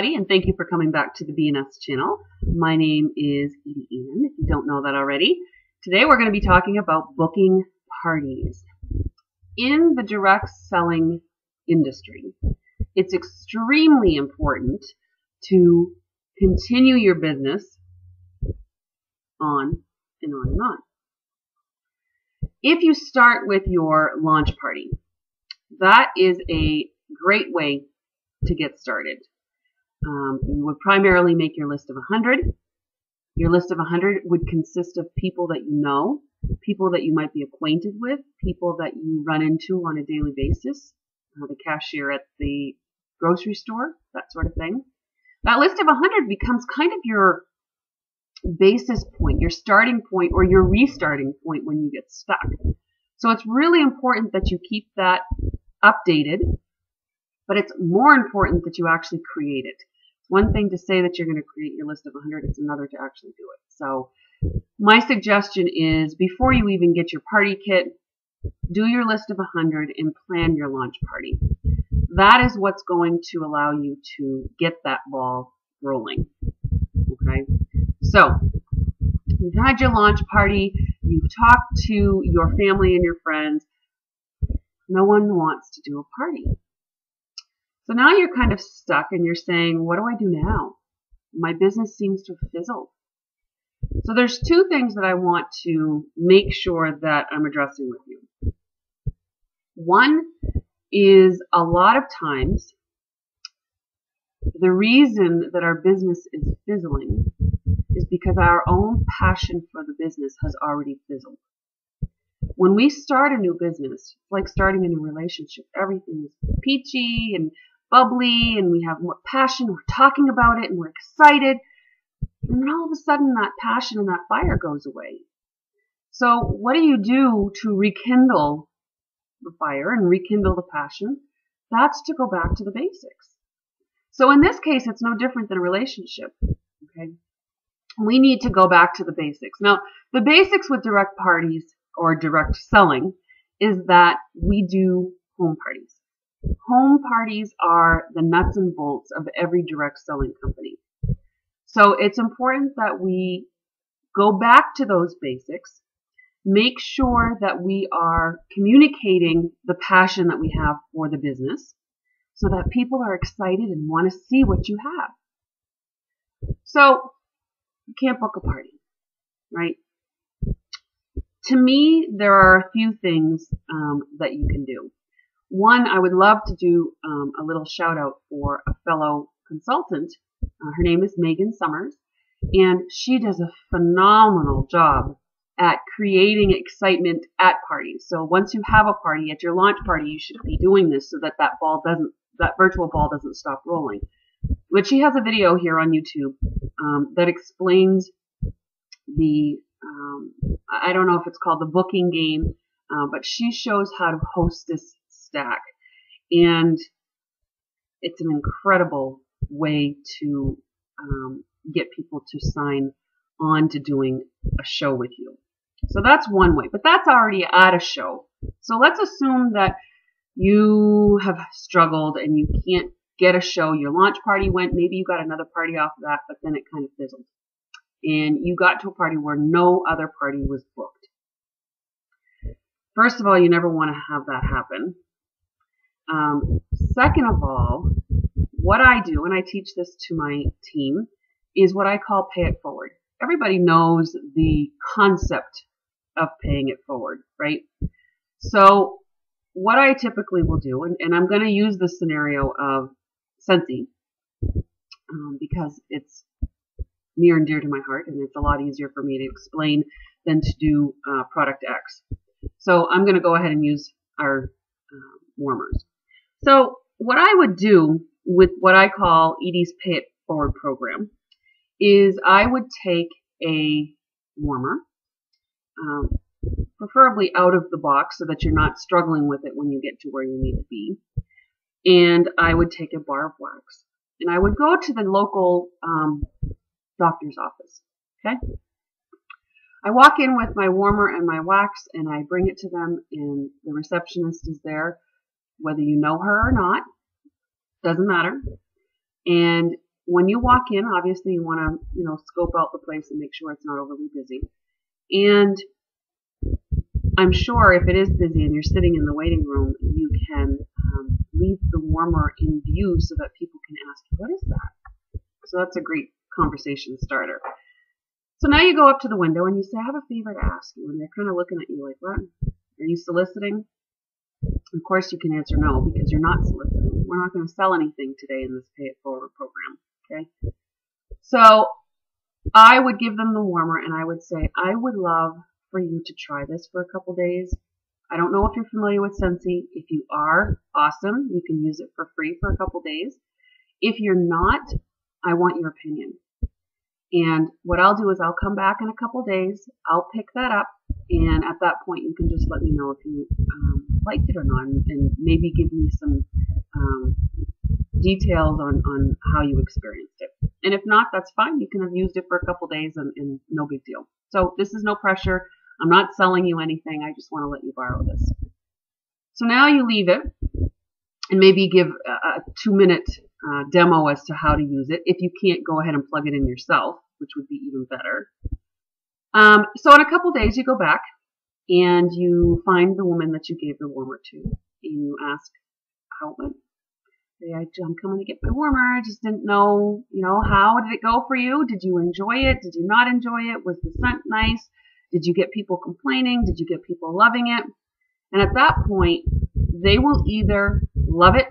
And thank you for coming back to the BNS channel. My name is EdieAnne's, if you don't know that already. Today we're going to be talking about booking parties. In the direct selling industry, it's extremely important to continue your business on and on and on. If you start with your launch party, that is a great way to get started. You would primarily make your list of 100. Your list of 100 would consist of people that you know, people that you might be acquainted with, people that you run into on a daily basis, the cashier at the grocery store, that sort of thing. That list of 100 becomes kind of your basis point, your starting point, or your restarting point when you get stuck. So it's really important that you keep that updated, but it's more important that you actually create it. It's one thing to say that you're going to create your list of 100, it's another to actually do it. So my suggestion is before you even get your party kit, do your list of 100 and plan your launch party. That is what's going to allow you to get that ball rolling. Okay? So you've had your launch party, you've talked to your family and your friends. No one wants to do a party. So now you're kind of stuck and you're saying, what do I do now? My business seems to have fizzled. So there's two things that I want to make sure that I'm addressing with you. One is a lot of times the reason that our business is fizzling is because our own passion for the business has already fizzled. When we start a new business, it's like starting a new relationship. Everything is peachy and bubbly, and we have more passion. We're talking about it, and we're excited. And then all of a sudden, that passion and that fire goes away. So what do you do to rekindle the fire and rekindle the passion? That's to go back to the basics. So in this case, it's no different than a relationship. Okay, we need to go back to the basics. Now, the basics with direct parties or direct selling is that we do home parties. Home parties are the nuts and bolts of every direct selling company. So it's important that we go back to those basics, make sure that we are communicating the passion that we have for the business so that people are excited and want to see what you have. So you can't book a party, right? To me, there are a few things that you can do. One, I would love to do a little shout out for a fellow consultant. Her name is Megan Summers, and she does a phenomenal job at creating excitement at parties. So once you have a party, at your launch party, you should be doing this so that that virtual ball doesn't stop rolling. But she has a video here on YouTube that explains the I don't know if it's called the booking game, but she shows how to host this stack. And it's an incredible way to get people to sign on to doing a show with you. So that's one way, but that's already at a show. So let's assume that you have struggled and you can't get a show. Your launch party went, maybe you got another party off of that, but then it kind of fizzled. And you got to a party where no other party was booked. First of all, you never want to have that happen. Second of all, what I do, and I teach this to my team, is what I call pay it forward. Everybody knows the concept of paying it forward, right? So what I typically will do, and I'm going to use the scenario of Scentsy because it's near and dear to my heart, and it's a lot easier for me to explain than to do product X. So I'm going to go ahead and use our warmers. So what I would do with what I call Edie's Pay It Forward program is I would take a warmer, preferably out of the box so that you're not struggling with it when you get to where you need to be. And I would take a bar of wax. And I would go to the local doctor's office. Okay? I walk in with my warmer and my wax, and I bring it to them, and the receptionist is there, whether you know her or not, doesn't matter. And when you walk in, obviously you want to, scope out the place and make sure it's not overly busy. And I'm sure if it is busy and you're sitting in the waiting room, you can leave the warmer in view so that people can ask, what is that? So that's a great conversation starter. So now you go up to the window and you say, I have a favor to ask you. And they're kind of looking at you like, what? Are you soliciting? Of course you can answer no, because you're not soliciting. We're not going to sell anything today in this Pay It Forward program. Okay? So I would give them the warmer and I would say, I would love for you to try this for a couple days. I don't know if you're familiar with Scentsy. If you are, awesome. You can use it for free for a couple days. If you're not, I want your opinion. And what I'll do is I'll come back in a couple days. I'll pick that up. And at that point, you can just let me know if you liked it or not, and maybe give me some details on how you experienced it. And if not, that's fine. You can have used it for a couple days and no big deal. So this is no pressure. I'm not selling you anything. I just want to let you borrow this. So now you leave it and maybe give a 2-minute demo as to how to use it. If you can't, go ahead and plug it in yourself, which would be even better. So in a couple days, you go back and you find the woman that you gave the warmer to, and you ask how it went. Say, I'm coming to get my warmer. I just didn't know, how did it go for you? Did you enjoy it? Did you not enjoy it? Was the scent nice? Did you get people complaining? Did you get people loving it? And at that point, they will either love it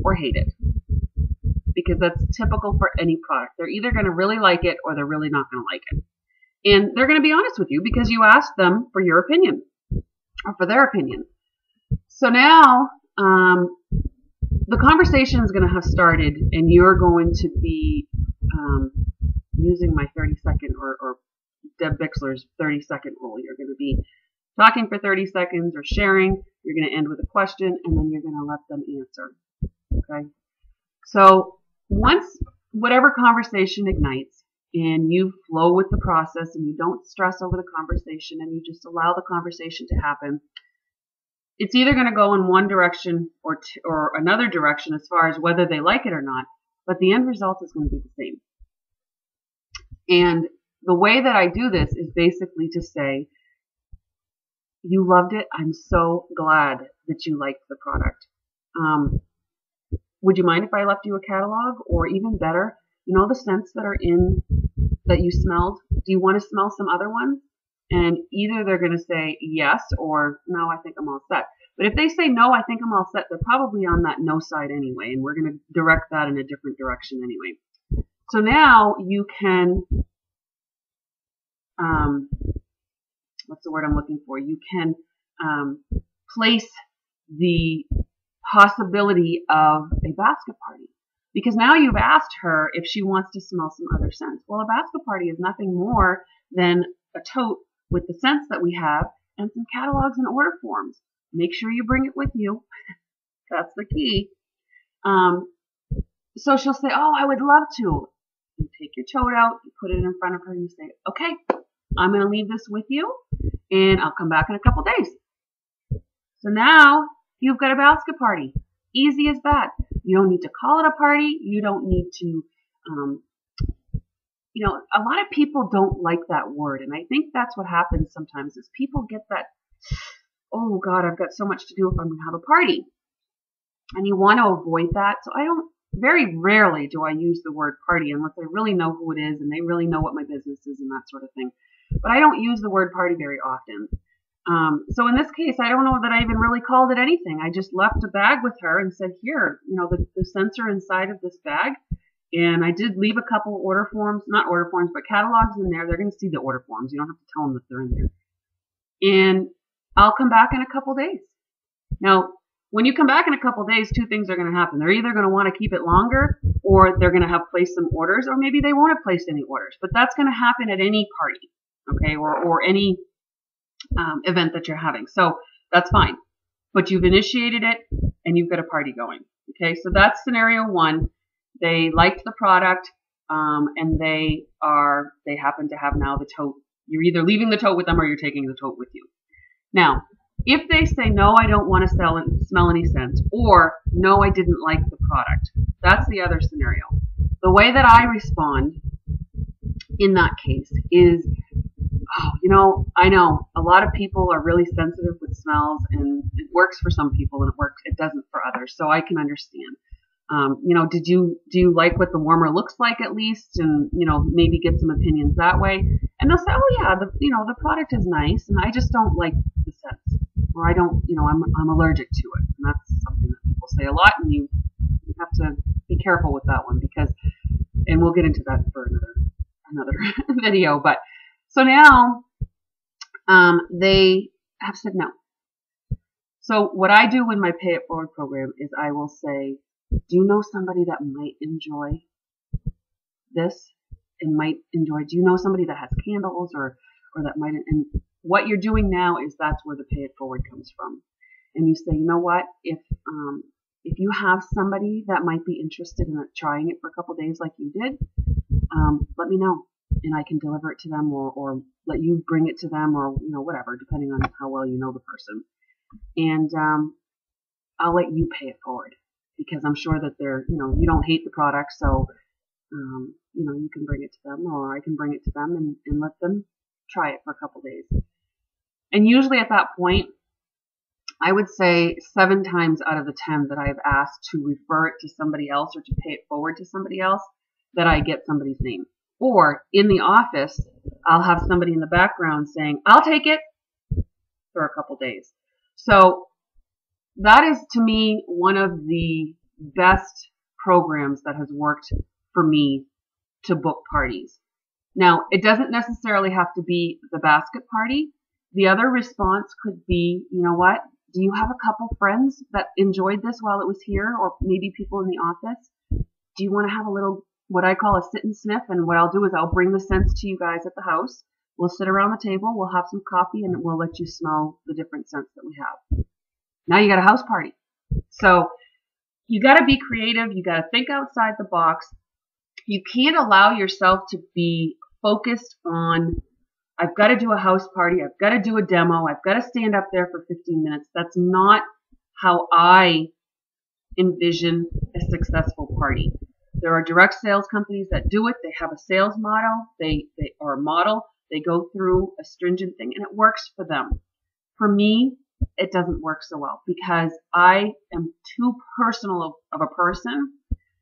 or hate it, because that's typical for any product. They're either going to really like it or they're really not going to like it. And they're going to be honest with you because you asked them for your opinion or for their opinion. So now the conversation is going to have started, and you're going to be using my 30-second or Deb Bixler's 30-second rule. You're going to be talking for 30 seconds or sharing. You're going to end with a question, and then you're going to let them answer. Okay? So once whatever conversation ignites and you flow with the process and you don't stress over the conversation and you just allow the conversation to happen, it's either going to go in one direction or another direction as far as whether they like it or not, but the end result is going to be the same. And the way that I do this is basically to say, you loved it. I'm so glad that you liked the product. Would you mind if I left you a catalog? Or even better, the scents that are in that you smelled? Do you want to smell some other ones? And either they're going to say yes or no, I think I'm all set. But if they say no, I think I'm all set, they're probably on that no side anyway, and we're going to direct that in a different direction anyway. So now you can, what's the word I'm looking for? You can place the possibility of a basket party. Because now you've asked her if she wants to smell some other scents. Well, a basket party is nothing more than a tote with the scents that we have and some catalogs and order forms. Make sure you bring it with you. That's the key. So she'll say, oh, I would love to. You take your tote out, you put it in front of her, and you say, okay, I'm going to leave this with you, and I'll come back in a couple days. So now you've got a basket party. Easy as that. You don't need to call it a party. You don't need to, a lot of people don't like that word. And I think that's what happens sometimes is people get that, oh God, I've got so much to do if I'm going to have a party. And you want to avoid that. So very rarely do I use the word party unless I really know who it is and they really know what my business is and that sort of thing. But I don't use the word party very often. So in this case, I don't know that I even really called it anything. I just left a bag with her and said, here, the scents are inside of this bag. And I did leave a couple order forms, not order forms, but catalogs in there. They're going to see the order forms. You don't have to tell them that they're in there. And I'll come back in a couple days. Now, When you come back in a couple days, two things are going to happen. They're either going to want to keep it longer, or they're going to have placed some orders, or maybe they won't have placed any orders. But that's going to happen at any party, okay, or any event that you're having. So that's fine. But you've initiated it, and you've got a party going. Okay, so that's scenario one. They liked the product, and they happen to have now the tote. You're either leaving the tote with them, or you're taking the tote with you. Now, if they say, no, I don't want to smell any scents, or no, I didn't like the product, that's the other scenario. The way that I respond in that case is, oh, I know a lot of people are really sensitive with smells, and it works for some people and it doesn't for others. So I can understand. Do you like what the warmer looks like at least, and maybe get some opinions that way. And they'll say, oh yeah, the product is nice, and I just don't like the scents, or I don't, I'm allergic to it. And that's something that people say a lot, and you have to be careful with that one and we'll get into that for another video. But so now they have said no. So what I do in my Pay It Forward program is I will say, do you know somebody that might enjoy this and might enjoy? Do you know somebody that has candles or that might? And what you're doing now is that's where the Pay It Forward comes from. And you say, you know what? If you have somebody that might be interested in trying it for a couple days like you did, let me know, and I can deliver it to them, or let you bring it to them, or whatever, depending on how well you know the person. And I'll let you pay it forward, because I'm sure that they're, you don't hate the product, so you can bring it to them, or I can bring it to them and let them try it for a couple days. And usually at that point, I would say 7 times out of the 10 that I've asked to refer it to somebody else or to pay it forward to somebody else, that I get somebody's name. Or in the office, I'll have somebody in the background saying, I'll take it for a couple days. So that is, to me, one of the best programs that has worked for me to book parties. Now, it doesn't necessarily have to be the basket party. The other response could be, you know what? Do you have a couple friends that enjoyed this while it was here, or maybe people in the office? Do you want to have a little, what I call a sit and sniff? And what I'll do is I'll bring the scents to you guys at the house. We'll sit around the table, we'll have some coffee, and we'll let you smell the different scents that we have. Now you got a house party. So you got to be creative. You got to think outside the box. You can't allow yourself to be focused on, I've got to do a house party, I've got to do a demo, I've got to stand up there for 15 minutes. That's not how I envision a successful party. There are direct sales companies that do it. They have a sales model, or a model. They go through a stringent thing, and it works for them. For me, it doesn't work so well, because I am too personal of a person,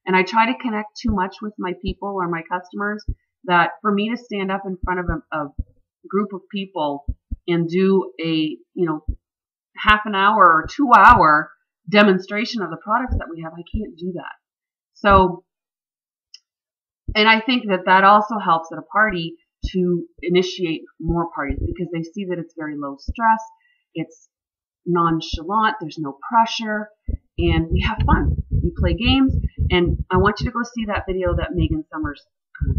and I try to connect too much with my people or my customers, that for me to stand up in front of a group of people and do a half an hour or 2 hour demonstration of the products that we have, I can't do that. So, and I think that also helps at a party to initiate more parties, because they see that it's very low stress, it's nonchalant, there's no pressure, and we have fun. We play games, and I want you to go see that video that Megan Summers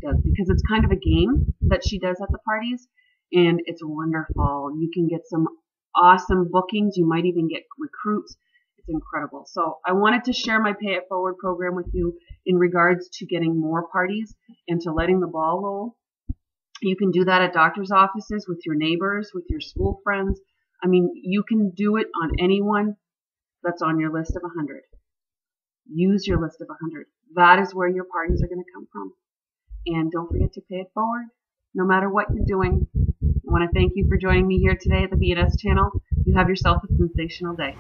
does, because it's kind of a game that she does at the parties, and it's wonderful. You can get some awesome bookings. You might even get recruits. It's incredible. So I wanted to share my Pay It Forward program with you in regards to getting more parties and to letting the ball roll. You can do that at doctor's offices, with your neighbors, with your school friends. I mean, you can do it on anyone that's on your list of 100. Use your list of 100. That is where your parties are going to come from. And don't forget to pay it forward, no matter what you're doing. I want to thank you for joining me here today at the BNS channel. You have yourself a sensational day.